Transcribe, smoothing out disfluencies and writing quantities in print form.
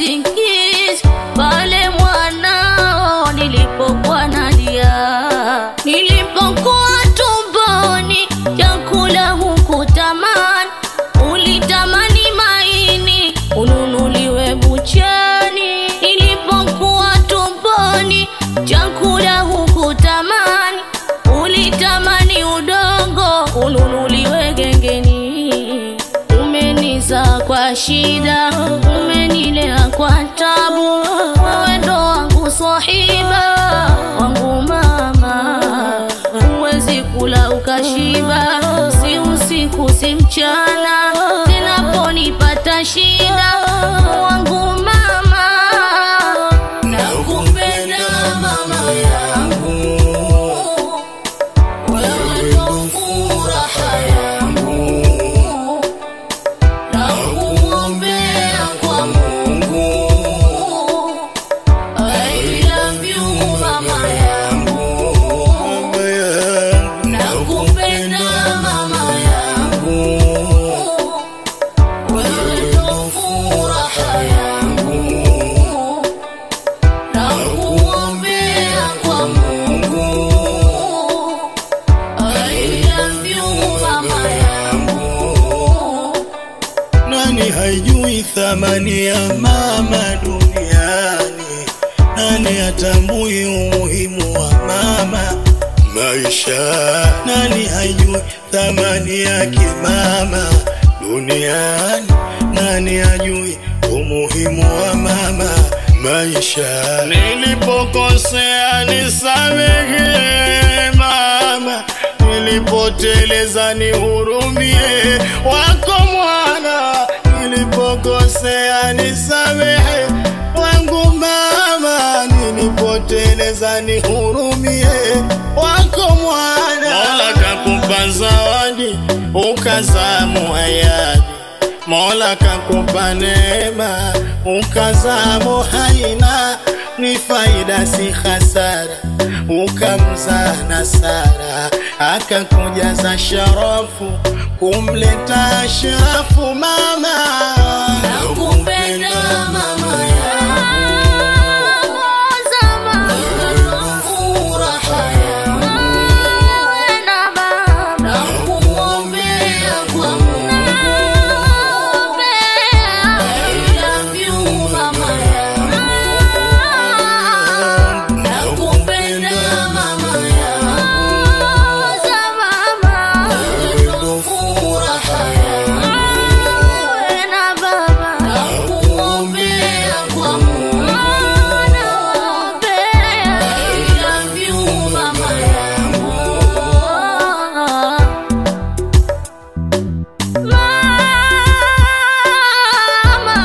usingizi pale mwanao nilipokuwa nalia. Nilipokuwa tumboni chakula hukutamani, ulitamani maini ununuliwe buchani. Nilipokuwa tumboni chakula hukutamani, ulitamani udongo ununuliwe gengeni. Umeniza kwa shida, umenilea kwa tabu, wewe ndo wangu swahiba wangu mama. Huwezi kula ukashiba, si usiku si mchana, ninaponipata shida wangu mama. Nakupenda mama yangu, wewe ndo furaha yangu. Nakuombea kwa Mungu, I love you mama yangu. Nakupenda mama yangu, wewe ndo furaha yangu. Nakuombea kwa Mungu, I love you mama yangu. Nani haijui thamani ya mama duniani? Nani hatambui umuhimu wa mama maisha? Nani haijui thamani yake mama duniani? Nani hajui umuhimu wa mama maisha? Nilipokosea nisamehe mama, nilipoteleza nihurumie wako mwana. Nilipokosea nisamehe wangu mama, nilipoteleza nihurumie wako mwana. Mola kakupa zawadi ukazaa muhayadi, Mola kakupa neema ukazaa muhaina. Ni faida si hasara, ukamzaa Nasara, akakujaza sharafu kumleta ashrafu mama. Nakupenda mama yangu, wewe ndo furaha yangu. Nakuombea kwa Mungu, I love you mama yangu. Nakupenda mama yangu, wewe ndo furaha yangu. Nakuombea kwa Mungu, I love you mama yangu. Mama,